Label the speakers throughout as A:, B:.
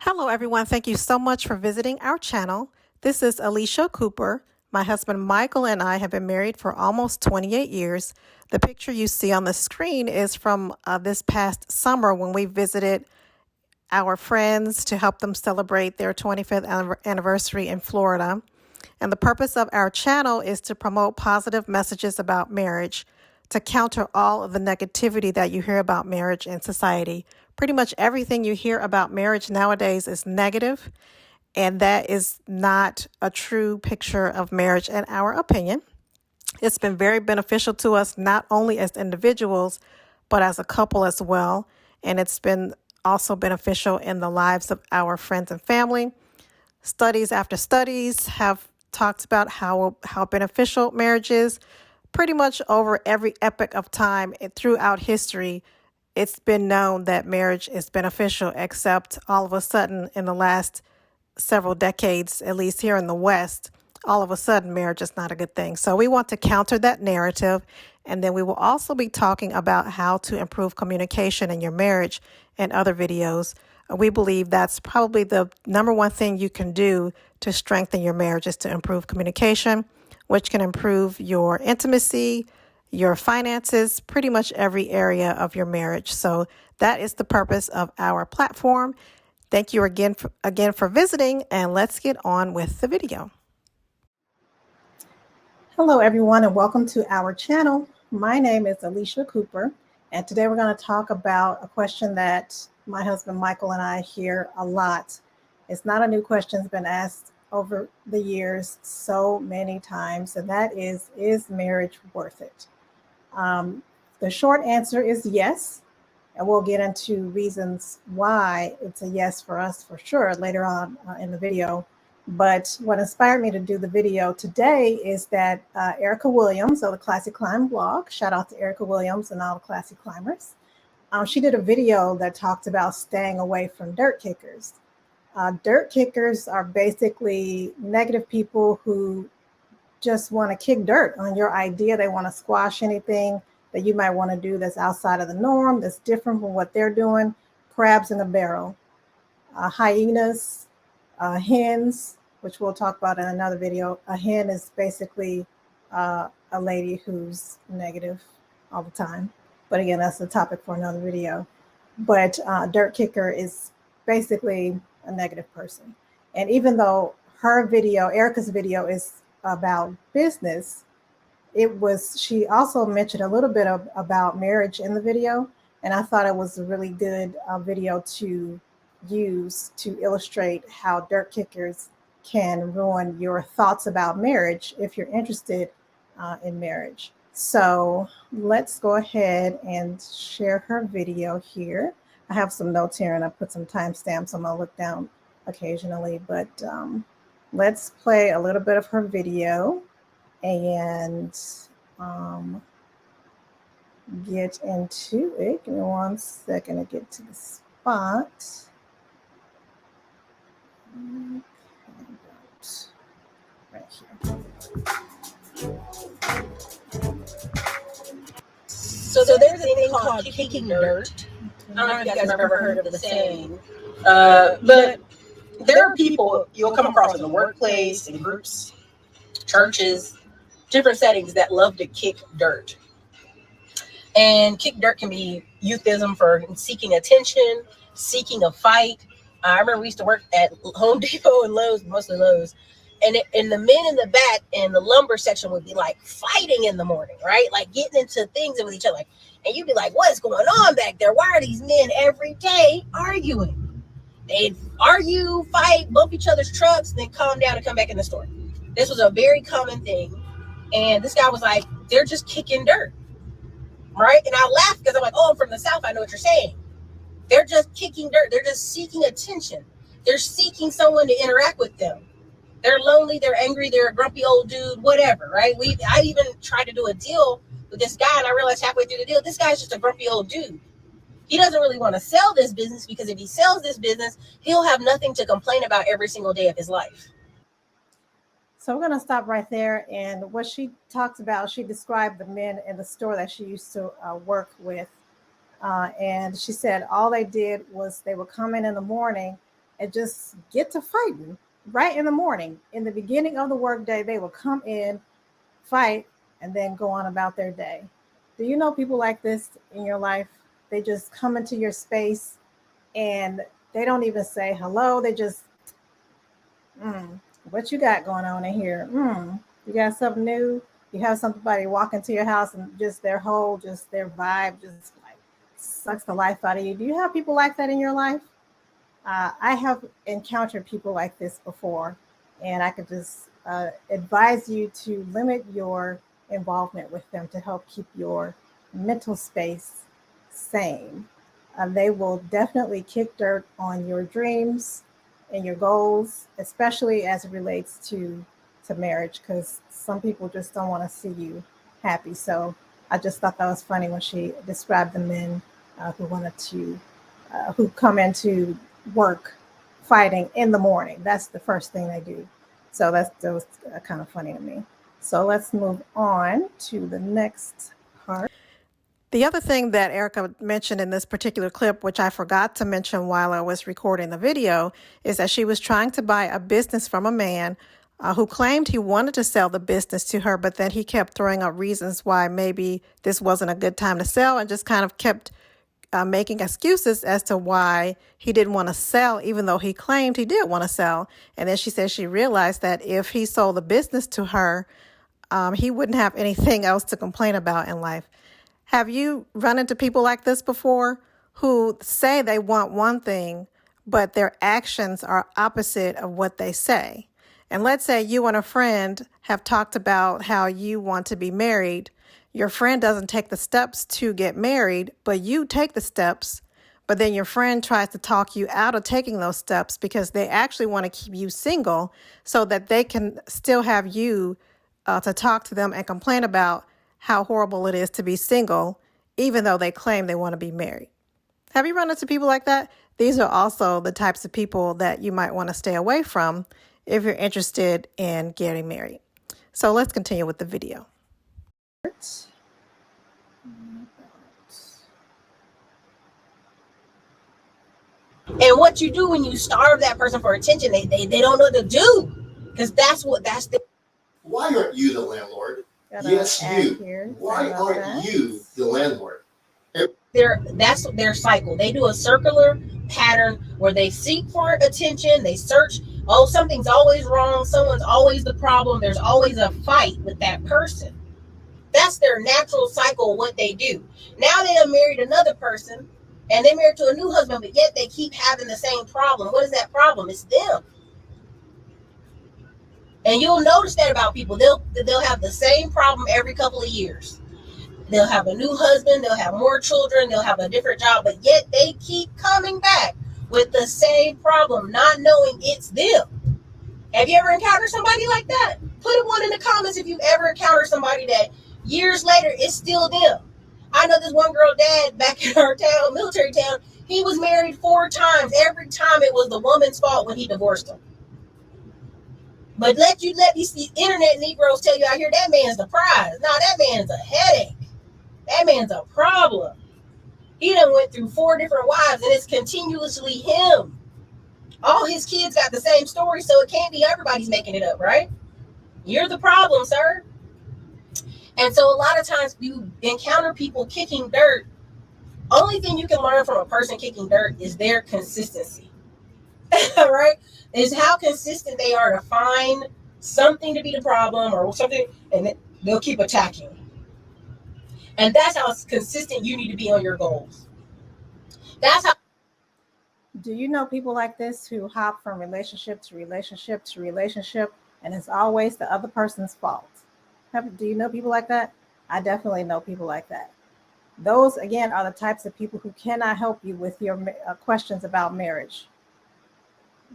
A: Hello, everyone. Thank you so much for visiting our channel. This is Alicia Cooper. My husband Michael and I have been married for almost 28 years. The picture you see on the screen is from this past summer when we visited our friends to help them celebrate their 25th anniversary in Florida. And the purpose of our channel is to promote positive messages about marriage, to counter all of the negativity that you hear about marriage in society. Pretty much everything you hear about marriage nowadays is negative, and that is not a true picture of marriage in our opinion. It's been very beneficial to us, not only as individuals, but as a couple as well. And it's been also beneficial in the lives of our friends and family. Studies after studies have talked about how beneficial marriage is. Pretty much over every epoch of time throughout history, it's been known that marriage is beneficial, except all of a sudden in the last several decades, at least here in the West, all of a sudden marriage is not a good thing. So we want to counter that narrative. And then we will also be talking about how to improve communication in your marriage and other videos. We believe that's probably the number one thing you can do to strengthen your marriage is to improve communication, which can improve your intimacy, your finances, pretty much every area of your marriage. So that is the purpose of our platform. Thank you again for visiting, and let's get on with the video. Hello, everyone, and welcome to our channel. My name is Alicia Cooper, and today we're going to talk about a question that my husband Michael and I hear a lot. It's not a new question, it's been asked over the years so many times, and that is marriage worth it? The short answer is yes, and we'll get into reasons why it's a yes for us for sure later on in the video. But what inspired me to do the video today is that Ericka Williams of the Classic Climb blog, shout out to Ericka Williams and all the classic climbers, she did a video that talked about staying away from dirt kickers. Dirt kickers are basically negative people who just want to kick dirt on your idea. They want to squash anything that you might want to do that's outside of the norm, that's different from what they're doing. Crabs in a barrel. Hyenas, hens, which we'll talk about in another video. A hen is basically a lady who's negative all the time. But again, that's a topic for another video. But dirt kicker is basically a negative person. And even though her video, Ericka's video, is about business, she also mentioned a little bit about marriage in the video. And I thought it was a really good video to use to illustrate how dirt kickers can ruin your thoughts about marriage if you're interested in marriage. So let's go ahead and share her video here. I have some notes here and I put some timestamps. I'm gonna look down occasionally, but let's play a little bit of her video and get into it. Give me 1 second to get to the spot. Right here.
B: So there's a thing called kicking dirt. I don't know if you guys have ever heard of the saying, but there are people you'll come across in the workplace, in groups, churches, different settings that love to kick dirt. And kick dirt can be euphemism for seeking attention, seeking a fight. I remember we used to work at Home Depot and Lowe's, mostly Lowe's. And the men in the back in the lumber section would be like fighting in the morning, right? Like getting into things with each other. And you'd be like, what's going on back there? Why are these men every day arguing? They'd argue, fight, bump each other's trucks, then calm down and come back in the store. This was a very common thing. And this guy was like, they're just kicking dirt, right? And I laughed because I'm like, oh, I'm from the South. I know what you're saying. They're just kicking dirt. They're just seeking attention. They're seeking someone to interact with them. They're lonely, they're angry, they're a grumpy old dude, whatever, right? I even tried to do a deal with this guy, and I realized halfway through the deal, this guy's just a grumpy old dude. He doesn't really want to sell this business because if he sells this business, he'll have nothing to complain about every single day of his life.
A: So we're going to stop right there. And what she talked about, she described the men in the store that she used to work with. And she said all they did was they would come in the morning and just get to fighting right in the morning. In the beginning of the workday, they will come in, fight, and then go on about their day. Do you know people like this in your life? They just come into your space and they don't even say hello. They just, what you got going on in here? You got something new? You have somebody walk into your house and just their whole, just their vibe just like sucks the life out of you. Do you have people like that in your life? I have encountered people like this before, and I could just advise you to limit your involvement with them to help keep your mental space sane. They will definitely kick dirt on your dreams and your goals, especially as it relates to marriage, because some people just don't want to see you happy. So I just thought that was funny when she described the men who come into work fighting in the morning. That's the first thing they do. So that was kind of funny to me. So let's move on to the next part. The other thing that Ericka mentioned in this particular clip, which I forgot to mention while I was recording the video, is that she was trying to buy a business from a man who claimed he wanted to sell the business to her, but then he kept throwing up reasons why maybe this wasn't a good time to sell, and just kind of kept making excuses as to why he didn't want to sell, even though he claimed he did want to sell. And then she said she realized that if he sold the business to her, he wouldn't have anything else to complain about in life. Have you run into people like this before who say they want one thing, but their actions are opposite of what they say? And let's say you and a friend have talked about how you want to be married. Your friend doesn't take the steps to get married, but you take the steps, but then your friend tries to talk you out of taking those steps because they actually want to keep you single so that they can still have you to talk to them and complain about how horrible it is to be single, even though they claim they want to be married. Have you run into people like that? These are also the types of people that you might want to stay away from if you're interested in getting married. So let's continue with the video.
B: And what you do when you starve that person for attention, they don't know what to do, because that's the.
C: Why aren't you the landlord? Yes, you. Why aren't you the landlord?
B: That's their cycle. They do a circular pattern where they seek for attention, they search, oh, something's always wrong, someone's always the problem, there's always a fight with that person. That's their natural cycle of what they do. Now they have married another person and they're married to a new husband, but yet they keep having the same problem. What is that problem? It's them. And you'll notice that about people. They'll have the same problem every couple of years. They'll have a new husband, they'll have more children, they'll have a different job, but yet they keep coming back with the same problem, not knowing it's them. Have you ever encountered somebody like that? Put one in the comments if you've ever encountered somebody that years later it's still them. I know this one girl dad back in our town, military town, he was married 4 times. Every time it was the woman's fault when he divorced her. But let these internet Negroes tell you out here that man's the prize. No, that man's a headache. That man's a problem. He done went through 4 different wives and it's continuously him. All his kids got the same story, so it can't be everybody's making it up, right? You're the problem, sir. And so a lot of times you encounter people kicking dirt. Only thing you can learn from a person kicking dirt is their consistency. Right? Is how consistent they are to find something to be the problem or something, and they'll keep attacking. And that's how consistent you need to be on your goals. That's how.
A: Do you know people like this who hop from relationship to relationship to relationship, and it's always the other person's fault? Do you know people like that? I definitely know people like that. Those, again, are the types of people who cannot help you with your questions about marriage.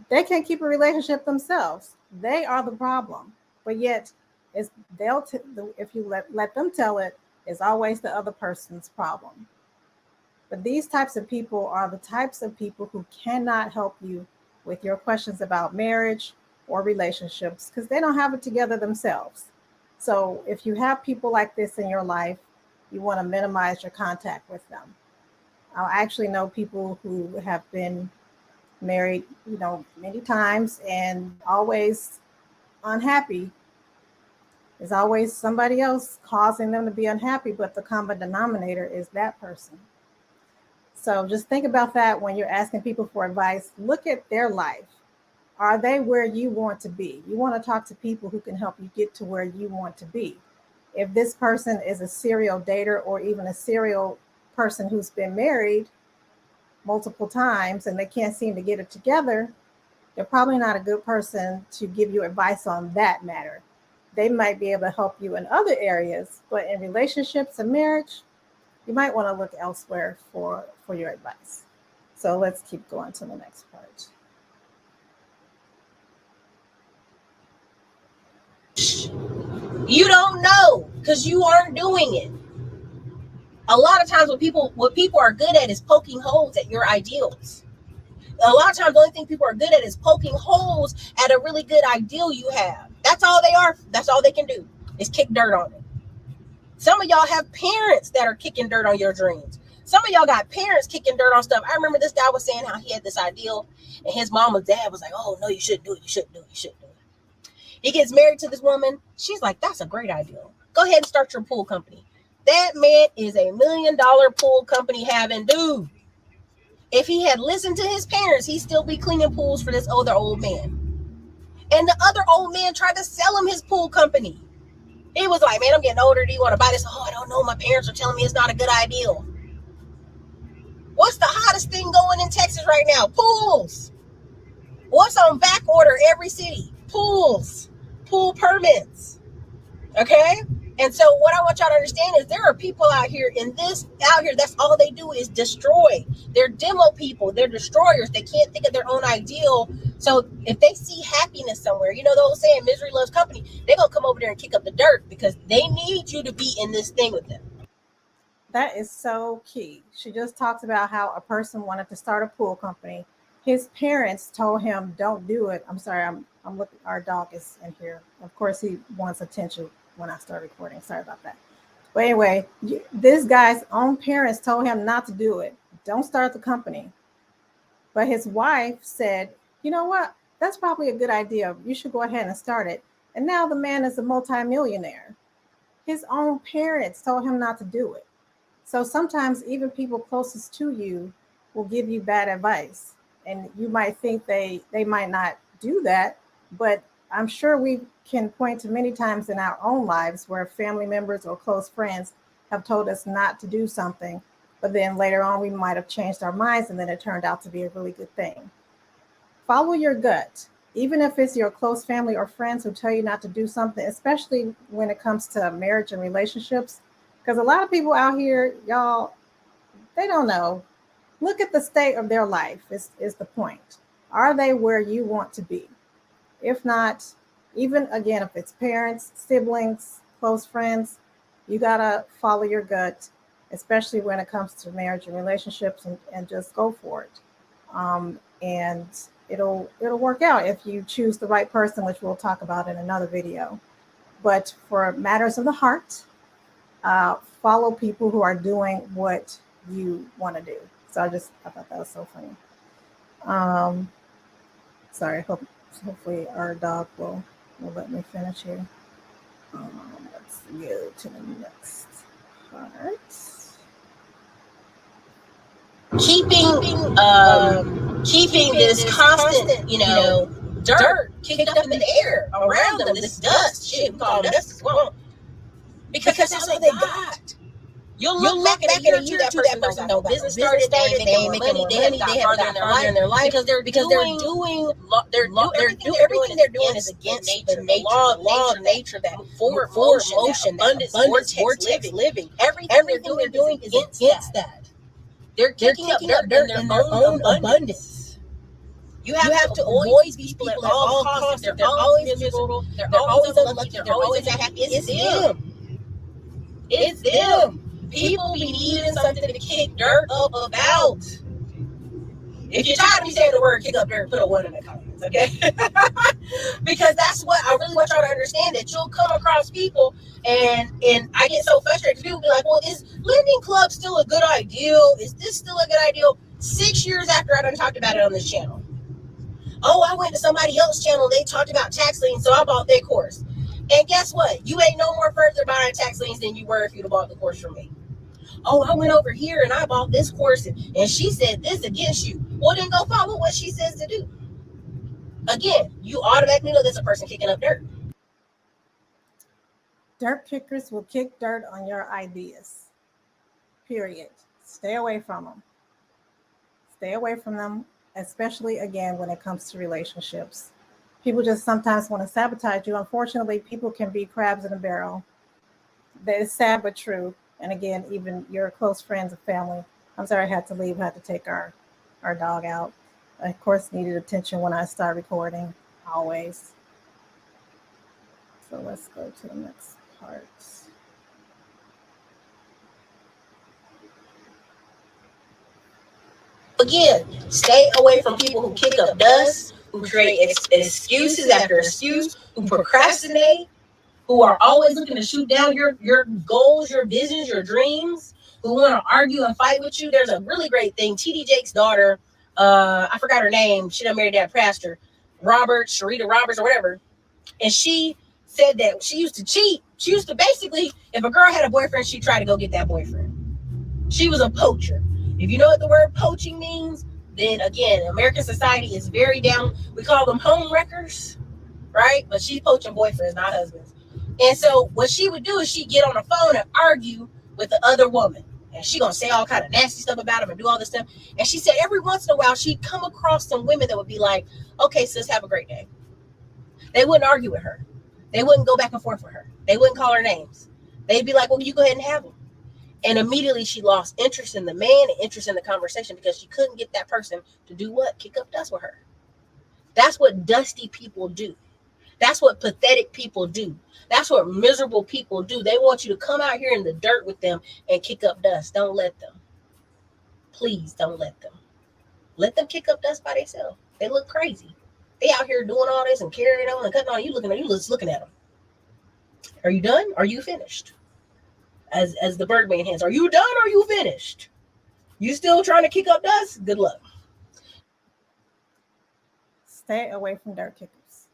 A: They can't keep a relationship themselves. They are the problem. But yet, if you let them tell it, it's always the other person's problem. But these types of people are the types of people who cannot help you with your questions about marriage or relationships because they don't have it together themselves. So if you have people like this in your life, you want to minimize your contact with them. I actually know people who have been married, many times and always unhappy. There's always somebody else causing them to be unhappy, but the common denominator is that person. So just think about that when you're asking people for advice. Look at their life. Are they where you want to be? You want to talk to people who can help you get to where you want to be. If this person is a serial dater or even a serial person who's been married multiple times and they can't seem to get it together, they're probably not a good person to give you advice on that matter. They might be able to help you in other areas, but in relationships and marriage, you might want to look elsewhere for your advice. So let's keep going to the next part.
B: You don't know because you aren't doing it. A lot of times what people are good at is poking holes at your ideals. A lot of times the only thing people are good at is poking holes at a really good ideal you have. That's all they are. That's all they can do is kick dirt on it. Some of y'all have parents that are kicking dirt on your dreams. Some of y'all got parents kicking dirt on stuff. I remember this guy was saying how he had this ideal and his mom and dad was like, oh, no, you shouldn't do it. You shouldn't do it. You shouldn't do it. He gets married to this woman. She's like, that's a great ideal. Go ahead and start your pool company. That man is $1 million pool company having dude. If he had listened to his parents, he'd still be cleaning pools for this other old man. And the other old man tried to sell him his pool company. He was like, man, I'm getting older. Do you want to buy this? Oh, I don't know. My parents are telling me it's not a good idea. What's the hottest thing going in Texas right now? Pools. What's on back order every city? Pools. Pool permits. Okay? And so what I want y'all to understand is there are people out here that's all they do is destroy. They're demo people. They're destroyers. They can't think of their own ideal. So if they see happiness somewhere, the old saying, misery loves company, they're going to come over there and kick up the dirt because they need you to be in this thing with them.
A: That is so key. She just talked about how a person wanted to start a pool company. His parents told him, don't do it. I'm sorry, I'm looking, our dog is in here. Of course, he wants attention when I start recording. Sorry about that. But anyway, this guy's own parents told him not to do it. Don't start the company. But his wife said, you know what? That's probably a good idea. You should go ahead and start it. And now the man is a multimillionaire. His own parents told him not to do it. So sometimes even people closest to you will give you bad advice. And you might think they might not do that, but I'm sure we can point to many times in our own lives where family members or close friends have told us not to do something, but then later on we might have changed our minds and then it turned out to be a really good thing. Follow your gut, even if it's your close family or friends who tell you not to do something, especially when it comes to marriage and relationships, because a lot of people out here, y'all, they don't know. Look at the state of their life is the point. Are they where you want to be? If not, even again, if it's parents, siblings, close friends, you gotta follow your gut, especially when it comes to marriage and relationships, and just go for it. And it'll work out if you choose the right person, which we'll talk about in another video. But for matters of the heart, follow people who are doing what you want to do. So I thought that was so funny. Sorry, hopefully our dog will let me finish here. Let's go to the next part.
B: Keeping this constant, dirt kicked up in the air around them, this dust. Shit, we call it dust as well. Because that's all they got. You'll look back in a year or two, that person got no business started, they ain't making more money, they have got farther in their life because they're doing everything they're doing is against the law of nature, that forward motion, that abundance, vortex living. Everything they're doing is against that. They're kicking up dirt in their own abundance. You have to avoid people at all costs. They're always miserable. They're always unlucky. They're always unhappy. It's them. It's them. People be needing something to kick dirt up about. If you're tired of me saying the word kick up dirt, put a 1 in the comments, okay? Because that's what I really want y'all to understand, that you'll come across people and I get so frustrated because people be like, well, is lending club still a good ideal? Is this still a good ideal? 6 years after I done talked about it on this channel. Oh, I went to somebody else's channel. They talked about tax liens, so I bought their course. And guess what? You ain't no more further buying tax liens than you were if you'd have bought the course from me. Oh, I went over here and I bought this course and she said this against you. Well, then go follow what she says to do. Again, you automatically know that's a person kicking up dirt.
A: Dirt kickers will kick dirt on your ideas. Period. Stay away from them. Stay away from them, especially again when it comes to relationships. People just sometimes want to sabotage you. Unfortunately, people can be crabs in a barrel. That is sad but true. And again, even your close friends and family. I'm sorry I had to leave. I had to take our dog out. I, of course, needed attention when I start recording, always. So let's go to the next part.
B: Again, stay away from people who kick up dust, who create excuses after excuse, who procrastinate, who are always looking to shoot down your goals, your visions, your dreams, who want to argue and fight with you. There's a really great thing. T.D. Jake's daughter, I forgot her name. She done married that pastor, Sharita Roberts or whatever. And she said that she used to cheat. She used to basically, if a girl had a boyfriend, she'd try to go get that boyfriend. She was a poacher. If you know what the word poaching means, then again, American society is very down. We call them home wreckers, right? But she's poaching boyfriends, not husbands. And so what she would do is she'd get on the phone and argue with the other woman. And she gonna say all kind of nasty stuff about him and do all this stuff. And she said every once in a while she'd come across some women that would be like, okay, sis, have a great day. They wouldn't argue with her. They wouldn't go back and forth with her. They wouldn't call her names. They'd be like, well, you go ahead and have them. And immediately she lost interest in the man and interest in the conversation because she couldn't get that person to do what? Kick up dust with her. That's what dusty people do. That's what pathetic people do. That's what miserable people do. They want you to come out here in the dirt with them and kick up dust. Don't let them. Please don't let them. Let them kick up dust by themselves. They look crazy. They out here doing all this and carrying on and cutting on. You just looking at them. Are you done? Are you finished? As the Birdman hands, are you done or are you finished? You still trying to kick up dust? Good luck.
A: Stay away from dirt kickers.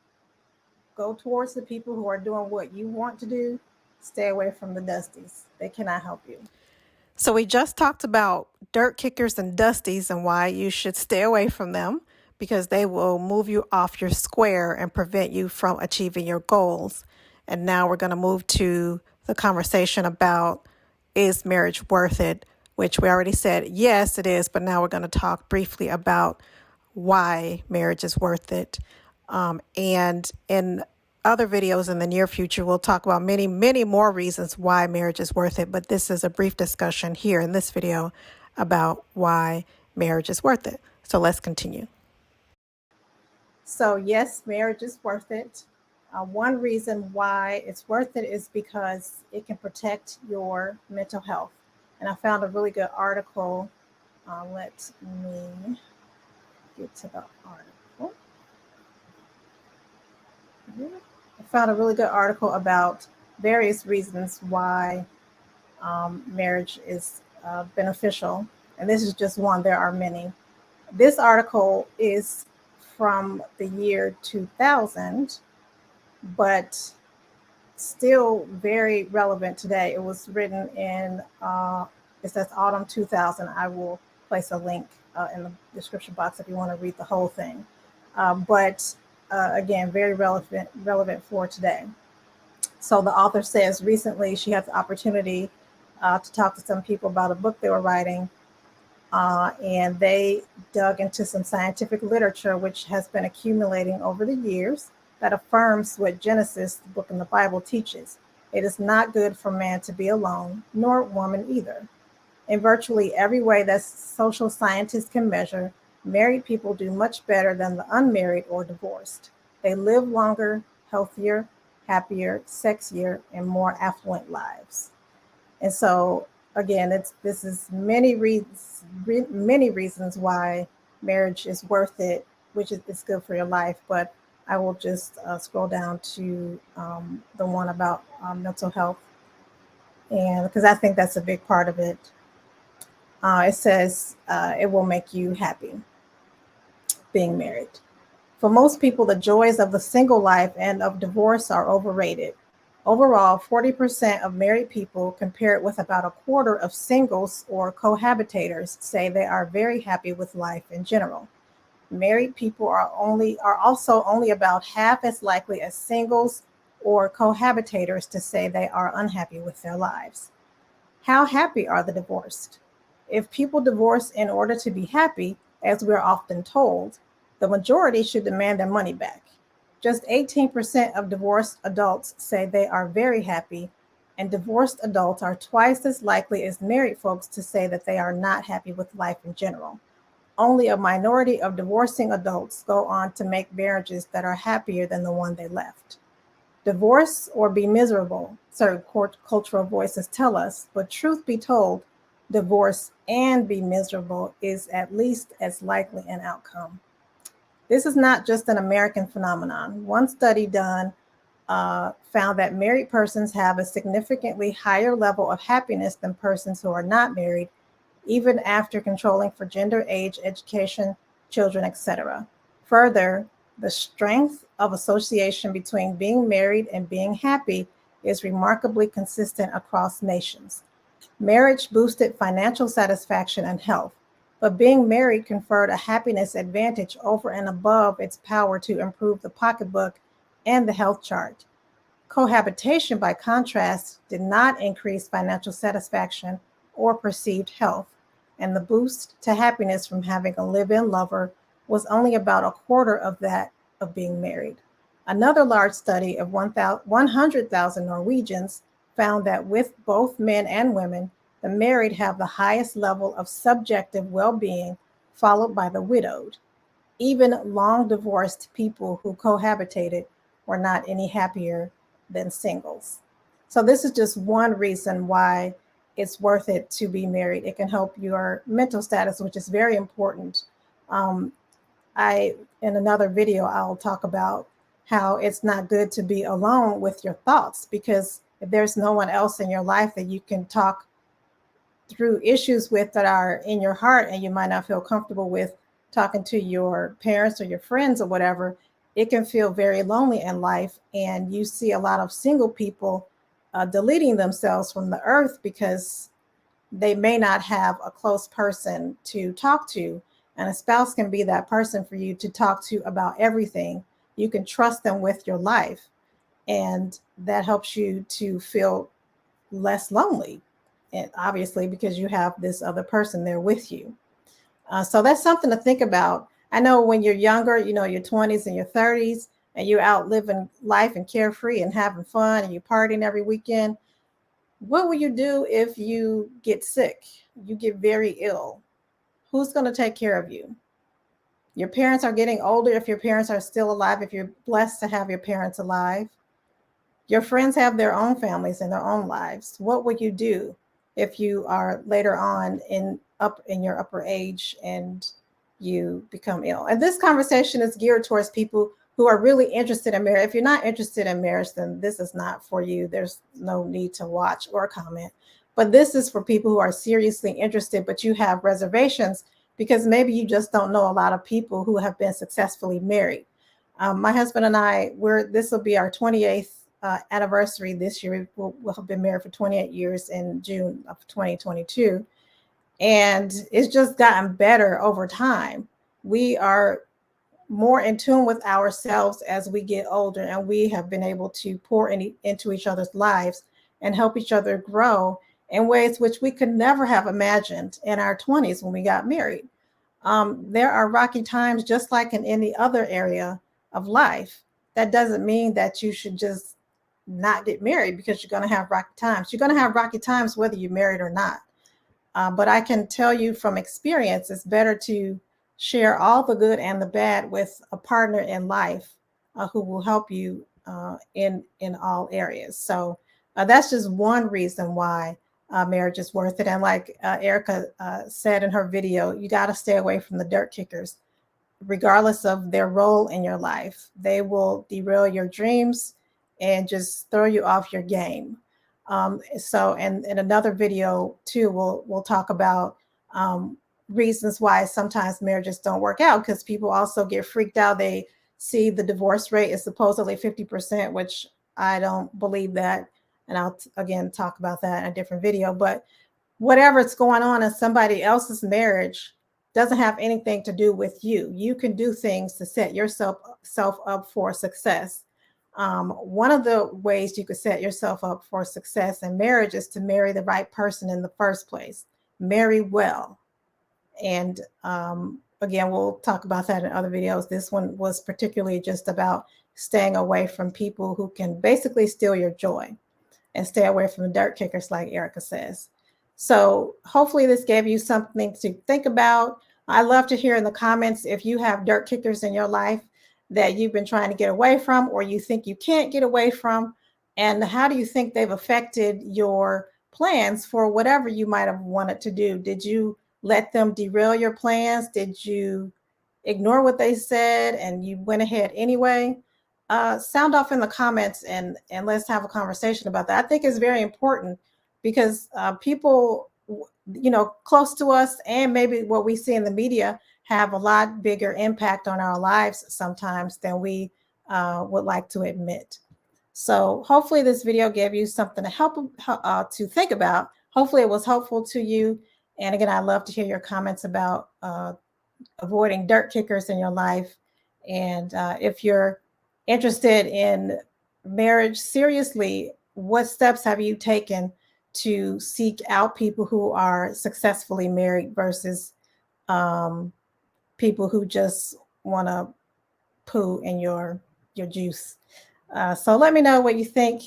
A: Go towards the people who are doing what you want to do. Stay away from the dusties. They cannot help you. So we just talked about dirt kickers and dusties and why you should stay away from them, because they will move you off your square and prevent you from achieving your goals. And now we're going to move to the conversation about, is marriage worth it? Which we already said, yes, it is. But now we're going to talk briefly about why marriage is worth it. And in other videos in the near future, we'll talk about many, many more reasons why marriage is worth it. But this is a brief discussion here in this video about why marriage is worth it. So let's continue. So yes, marriage is worth it. One reason why it's worth it is because it can protect your mental health. And I found a really good article. Let me get to the article. I found a really good article about various reasons why marriage is beneficial. And this is just one. There are many. This article is from the year 2000, but still very relevant today. It was written in, it says autumn 2000. I will place a link in the description box if you want to read the whole thing. But again, very relevant for today. So the author says recently she had the opportunity to talk to some people about a book they were writing. And they dug into some scientific literature, which has been accumulating over the years, that affirms what Genesis, the book in the Bible, teaches. It is not good for man to be alone, nor woman either. In virtually every way that social scientists can measure, married people do much better than the unmarried or divorced. They live longer, healthier, happier, sexier, and more affluent lives. And so, again, this is many reasons why marriage is worth it, which is good for your life. But I will just scroll down to the one about mental health, and because I think that's a big part of it. It says it will make you happy being married. For most people, the joys of the single life and of divorce are overrated. Overall, 40% of married people, compared with about a quarter of singles or cohabitators, say they are very happy with life in general. Married people are also only about half as likely as singles or cohabitators to say they are unhappy with their lives. How happy are the divorced? If people divorce in order to be happy, as we're often told, the majority should demand their money back. Just 18% of divorced adults say they are very happy, and divorced adults are twice as likely as married folks to say that they are not happy with life in general. Only a minority of divorcing adults go on to make marriages that are happier than the one they left. Divorce or be miserable, certain cultural voices tell us, but truth be told, divorce and be miserable is at least as likely an outcome. This is not just an American phenomenon. One study done found that married persons have a significantly higher level of happiness than persons who are not married, even after controlling for gender, age, education, children, etc. Further, the strength of association between being married and being happy is remarkably consistent across nations. Marriage boosted financial satisfaction and health, but being married conferred a happiness advantage over and above its power to improve the pocketbook and the health chart. Cohabitation, by contrast, did not increase financial satisfaction or perceived health, and the boost to happiness from having a live-in lover was only about a quarter of that of being married. Another large study of 100,000 Norwegians found that with both men and women, the married have the highest level of subjective well-being, followed by the widowed. Even long divorced people who cohabitated were not any happier than singles. So, this is just one reason why it's worth it to be married. It can help your mental status, which is very important. Um, in another video, I'll talk about how it's not good to be alone with your thoughts, because if there's no one else in your life that you can talk through issues with that are in your heart and you might not feel comfortable with talking to your parents or your friends or whatever, it can feel very lonely in life. And you see a lot of single people deleting themselves from the earth because they may not have a close person to talk to. And a spouse can be that person for you to talk to about everything. You can trust them with your life, and that helps you to feel less lonely, and obviously because you have this other person there with you. So that's something to think about. I know when you're younger, your 20s and your 30s, and you're out living life and carefree and having fun and you're partying every weekend, what will you do if you get sick? You get very ill. Who's going to take care of you? Your parents are getting older, if your parents are still alive, if you're blessed to have your parents alive. Your friends have their own families and their own lives. What would you do if you are later on in your upper age and you become ill? And this conversation is geared towards people who are really interested in marriage. If you're not interested in marriage, then this is not for you. There's no need to watch or comment. But this is for people who are seriously interested, but you have reservations because maybe you just don't know a lot of people who have been successfully married. My husband and I, this will be our 28th anniversary this year. We'll have been married for 28 years in June of 2022. And it's just gotten better over time. We are more in tune with ourselves as we get older, and we have been able to pour into each other's lives and help each other grow in ways which we could never have imagined in our 20s when we got married. There are rocky times just like in any other area of life. That doesn't mean that you should just not get married because you're going to have rocky times. You're going to have rocky times whether you're married or not. But I can tell you from experience, it's better to share all the good and the bad with a partner in life who will help you in all areas. So that's just one reason why marriage is worth it. And like Ericka said in her video, you got to stay away from the dirt kickers, regardless of their role in your life. They will derail your dreams and just throw you off your game. So, and in another video too, we'll talk about reasons why sometimes marriages don't work out, because people also get freaked out. They see the divorce rate is supposedly 50%, which I don't believe that. And I'll again talk about that in a different video. But whatever's going on in somebody else's marriage doesn't have anything to do with you. You can do things to set yourself up for success. One of the ways you could set yourself up for success in marriage is to marry the right person in the first place. Marry well. And again, we'll talk about that in other videos. This one was particularly just about staying away from people who can basically steal your joy, and stay away from the dirt kickers, like Ericka says. So hopefully this gave you something to think about. I love to hear in the comments if you have dirt kickers in your life that you've been trying to get away from, or you think you can't get away from, and how do you think they've affected your plans for whatever you might have wanted to do? Did you let them derail your plans? Did you ignore what they said and you went ahead anyway? Sound off in the comments, and let's have a conversation about that. I think it's very important because people, you know, close to us, and maybe what we see in the media, have a lot bigger impact on our lives sometimes than we would like to admit. So hopefully this video gave you something to help to think about. Hopefully it was helpful to you. And again, I'd love to hear your comments about avoiding dirt kickers in your life. And if you're interested in marriage seriously, what steps have you taken to seek out people who are successfully married versus people who just want to poo in your juice? So let me know what you think.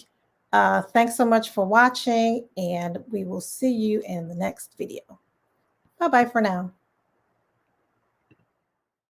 A: Thanks so much for watching, and we will see you in the next video. Bye-bye for now.